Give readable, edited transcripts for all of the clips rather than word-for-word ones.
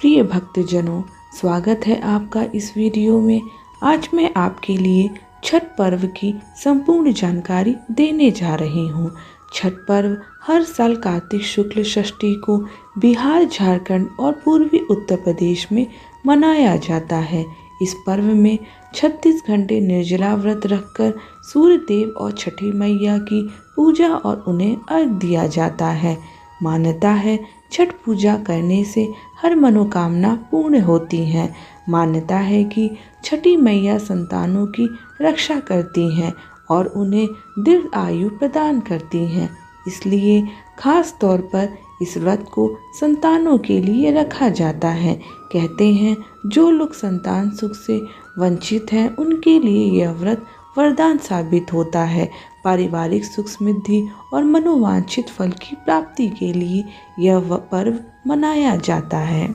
प्रिय भक्तजनों, स्वागत है आपका इस वीडियो में। आज मैं आपके लिए छठ पर्व की संपूर्ण जानकारी देने जा रही हूँ। छठ पर्व हर साल कार्तिक शुक्ल षष्ठी को बिहार, झारखंड और पूर्वी उत्तर प्रदेश में मनाया जाता है। इस पर्व में 36 घंटे निर्जला व्रत रखकर सूर्य देव और छठी मैया की पूजा और उन्हें अर्घ दिया जाता है। मान्यता है छठ पूजा करने से हर मनोकामना पूर्ण होती है। मान्यता है कि छठी मैया संतानों की रक्षा करती हैं और उन्हें दीर्घ आयु प्रदान करती हैं। इसलिए खास तौर पर इस व्रत को संतानों के लिए रखा जाता है। कहते हैं जो लोग संतान सुख से वंचित हैं उनके लिए यह व्रत वरदान साबित होता है। पारिवारिक सुख समृद्धि और मनोवांछित फल की प्राप्ति के लिए यह पर्व मनाया जाता है।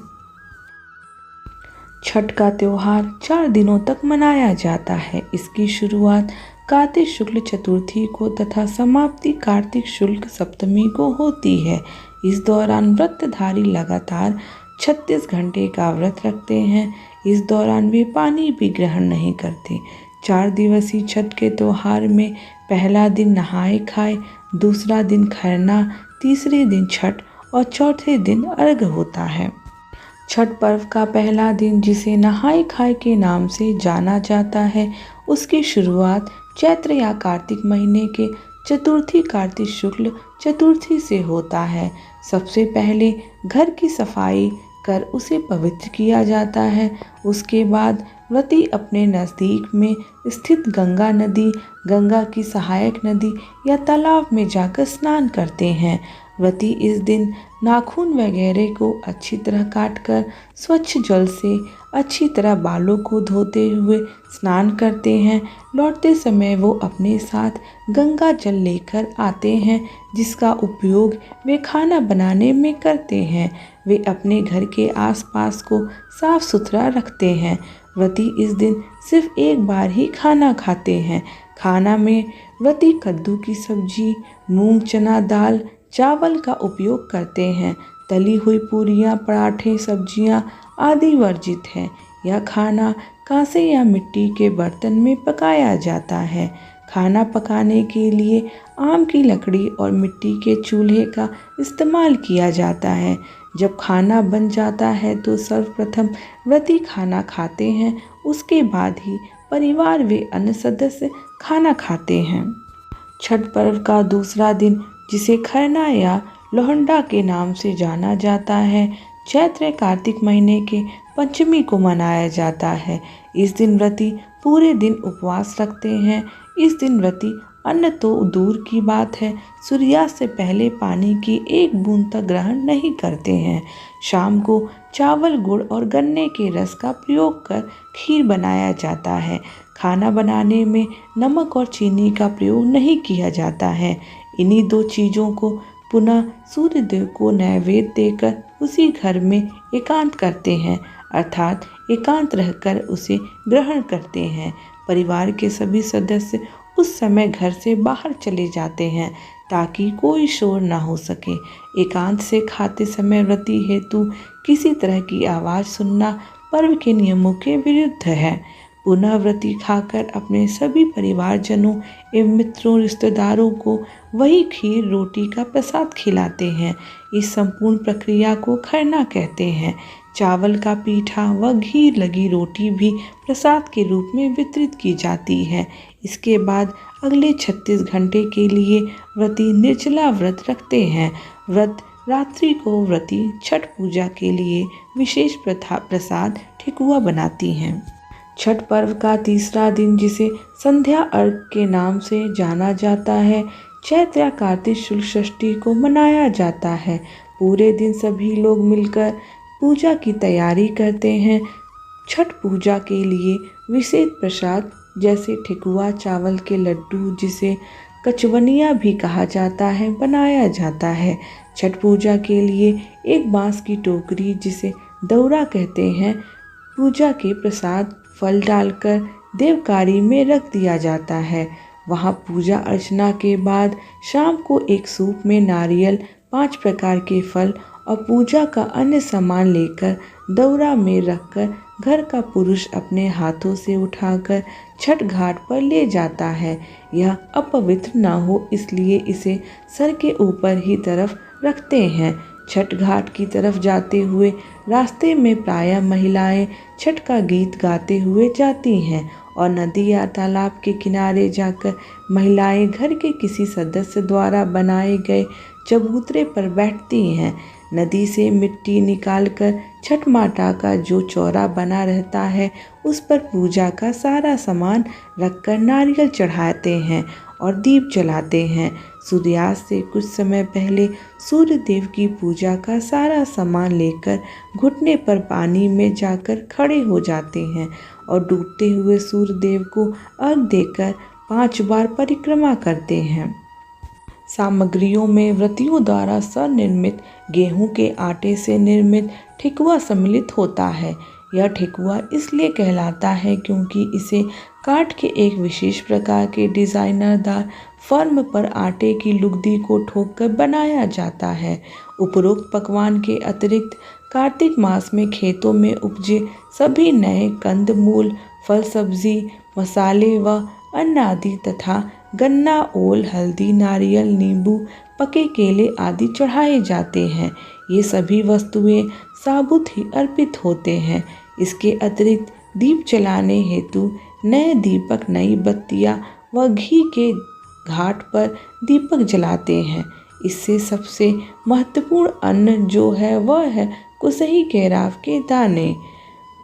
छठ का त्योहार 4 दिनों तक मनाया जाता है। इसकी शुरुआत कार्तिक शुक्ल चतुर्थी को तथा समाप्ति कार्तिक शुक्ल सप्तमी को होती है। इस दौरान व्रतधारी लगातार 36 घंटे का व्रत रखते हैं। इस दौरान वे पानी भी ग्रहण नहीं करते। 4 दिवसीय छठ के त्योहार में पहला दिन नहाए खाए, दूसरा दिन खरना, तीसरे दिन छठ और चौथे दिन अर्घ होता है। छठ पर्व का पहला दिन, जिसे नहाए खाए के नाम से जाना जाता है, उसकी शुरुआत चैत्र या कार्तिक महीने के चतुर्थी कार्तिक शुक्ल चतुर्थी से होता है। सबसे पहले घर की सफाई कर उसे पवित्र किया जाता है। उसके बाद व्रती अपने नज़दीक में स्थित गंगा नदी, गंगा की सहायक नदी या तालाब में जाकर स्नान करते हैं। व्रती इस दिन नाखून वगैरह को अच्छी तरह काटकर स्वच्छ जल से अच्छी तरह बालों को धोते हुए स्नान करते हैं। लौटते समय वो अपने साथ गंगा जल लेकर आते हैं, जिसका उपयोग वे खाना बनाने में करते हैं। वे अपने घर के आसपास को साफ सुथरा रखते हैं। व्रती इस दिन सिर्फ एक बार ही खाना खाते हैं। खाना में व्रती कद्दू की सब्जी, मूंग चना दाल, चावल का उपयोग करते हैं। तली हुई पूरियाँ, पराठे, सब्जियाँ आदि वर्जित हैं। यह खाना कांसे या मिट्टी के बर्तन में पकाया जाता है। खाना पकाने के लिए आम की लकड़ी और मिट्टी के चूल्हे का इस्तेमाल किया जाता है। जब खाना बन जाता है तो सर्वप्रथम व्रती खाना खाते हैं, उसके बाद ही परिवार व अन्य सदस्य खाना खाते हैं। छठ पर्व का दूसरा दिन, जिसे खरना या लोहंडा के नाम से जाना जाता है, चैत्र कार्तिक महीने के पंचमी को मनाया जाता है। इस दिन व्रती पूरे दिन उपवास रखते हैं। इस दिन व्रती अन्न तो दूर की बात है, सूर्यास्त से पहले पानी की एक बूंद तक ग्रहण नहीं करते हैं। शाम को चावल, गुड़ और गन्ने के रस का प्रयोग कर खीर बनाया जाता है। खाना बनाने में नमक और चीनी का प्रयोग नहीं किया जाता है। इन्हीं 2 चीज़ों को पुनः सूर्य देव को नैवेद्य देकर उसी घर में एकांत करते हैं, अर्थात एकांत रहकर उसे ग्रहण करते हैं। परिवार के सभी सदस्य उस समय घर से बाहर चले जाते हैं ताकि कोई शोर ना हो सके। एकांत से खाते समय व्रती हेतु किसी तरह की आवाज़ सुनना पर्व के नियमों के विरुद्ध है। पुनः व्रती खाकर अपने सभी परिवारजनों एवं मित्रों, रिश्तेदारों को वही खीर रोटी का प्रसाद खिलाते हैं। इस संपूर्ण प्रक्रिया को खरना कहते हैं। चावल का पीठा व घी लगी रोटी भी प्रसाद के रूप में वितरित की जाती है। इसके बाद अगले 36 घंटे के लिए व्रती निर्जला व्रत रखते हैं। व्रत रात्रि को व्रती छठ पूजा के लिए विशेष प्रसाद ठेकुआ बनाती हैं। छठ पर्व का तीसरा दिन, जिसे संध्या अर्घ के नाम से जाना जाता है, चैत्र या कार्तिक शुक्ल षष्ठी को मनाया जाता है। पूरे दिन सभी लोग मिलकर पूजा की तैयारी करते हैं। छठ पूजा के लिए विशेष प्रसाद जैसे ठेकुआ, चावल के लड्डू, जिसे कचवनिया भी कहा जाता है, बनाया जाता है। छठ पूजा के लिए एक बांस की टोकरी, जिसे दौरा कहते हैं, पूजा के प्रसाद फल डालकर देवकारी में रख दिया जाता है। वहाँ पूजा अर्चना के बाद शाम को एक सूप में नारियल, 5 प्रकार के फल और पूजा का अन्य सामान लेकर दौरा में रखकर घर का पुरुष अपने हाथों से उठाकर छठ घाट पर ले जाता है। यह अपवित्र न हो इसलिए इसे सर के ऊपर ही तरफ रखते हैं। छठ घाट की तरफ जाते हुए रास्ते में प्रायः महिलाएं छठ का गीत गाते हुए जाती हैं और नदी या तालाब के किनारे जाकर महिलाएं घर के किसी सदस्य द्वारा बनाए गए चबूतरे पर बैठती हैं। नदी से मिट्टी निकालकर छठ माता का जो चौरा बना रहता है उस पर पूजा का सारा सामान रखकर नारियल चढ़ाते हैं और दीप जलाते हैं। सूर्यास्त से कुछ समय पहले सूर्य देव की पूजा का सारा सामान लेकर घुटने पर पानी में जाकर खड़े हो जाते हैं और डूबते हुए सूर्य देव को अर्घ देकर 5 बार परिक्रमा करते हैं। सामग्रियों में व्रतियों द्वारा स्वनिर्मित गेहूं के आटे से निर्मित ठेकुआ सम्मिलित होता है। यह ठेकुआ इसलिए कहलाता है क्योंकि इसे काट के एक विशेष प्रकार के डिजाइनरदार फर्म पर आटे की लुगदी को ठोककर बनाया जाता है। उपरोक्त पकवान के अतिरिक्त कार्तिक मास में खेतों में उपजे सभी नए कंदमूल, फल सब्जी, मसाले व अन्न आदि तथा गन्ना, ओल, हल्दी, नारियल, नींबू, पके केले आदि चढ़ाए जाते हैं। ये सभी वस्तुएं साबुत ही अर्पित होते हैं। इसके अतिरिक्त दीप जलाने हेतु नए दीपक, नई बत्तियां व घी के घाट पर दीपक जलाते हैं। इससे सबसे महत्वपूर्ण अन्न जो है वह है कुसही केराव के दाने,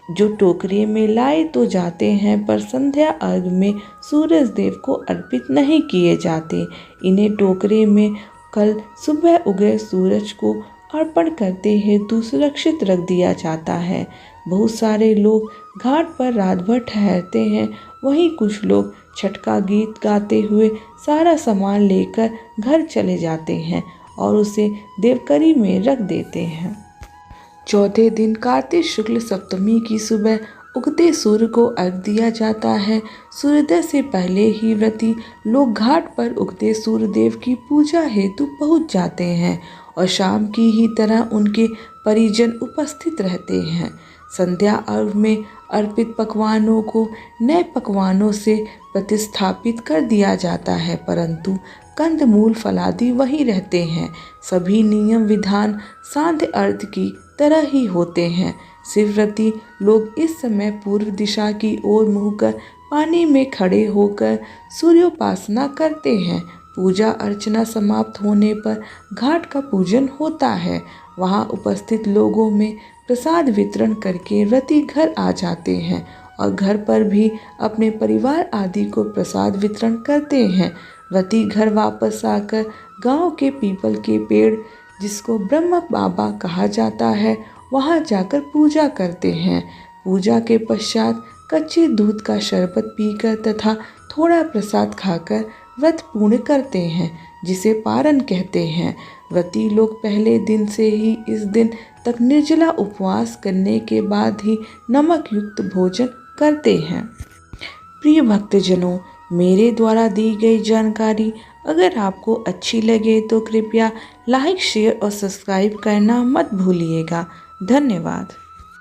जो टोकरे में लाए तो जाते हैं पर संध्या अर्घ में सूरज देव को अर्पित नहीं किए जाते। इन्हें टोकरे में कल सुबह उगे सूरज को अर्पण करते हेतु सुरक्षित रख दिया जाता है। बहुत सारे लोग घाट पर रात भर ठहरते हैं, वहीं कुछ लोग छठ का गीत गाते हुए सारा सामान लेकर घर चले जाते हैं और उसे देवकरी में रख देते हैं। चौथे दिन कार्तिक शुक्ल सप्तमी की सुबह उगते सूर्य को अर्घ दिया जाता है। सूर्योदय से पहले ही व्रती लोग घाट पर उगते सूर्य देव की पूजा हेतु पहुंच जाते हैं और शाम की ही तरह उनके परिजन उपस्थित रहते हैं। संध्या अर्घ में अर्पित पकवानों को नए पकवानों से प्रतिस्थापित कर दिया जाता है, परंतु कंदमूल फलादि वही रहते हैं। सभी नियम विधान सांध्य अर्घ की तरह ही होते हैं। शिवव्रती लोग इस समय पूर्व दिशा की ओर मुँह कर पानी में खड़े होकर सूर्योपासना करते हैं। पूजा अर्चना समाप्त होने पर घाट का पूजन होता है। वहाँ उपस्थित लोगों में प्रसाद वितरण करके व्रती घर आ जाते हैं और घर पर भी अपने परिवार आदि को प्रसाद वितरण करते हैं। व्रती घर वापस आकर गांव के पीपल के पेड़, जिसको ब्रह्म बाबा कहा जाता है, वहां जाकर पूजा करते हैं। पूजा के पश्चात कच्चे दूध का शरबत पीकर तथा थोड़ा प्रसाद खाकर व्रत पूर्ण करते हैं, जिसे पारण कहते हैं। व्रती लोग पहले दिन से ही इस दिन तक निर्जला उपवास करने के बाद ही नमक युक्त भोजन करते हैं। प्रिय भक्तजनों, मेरे द्वारा दी गई जानकारी अगर आपको अच्छी लगे तो कृपया लाइक, शेयर और सब्सक्राइब करना मत भूलिएगा। धन्यवाद।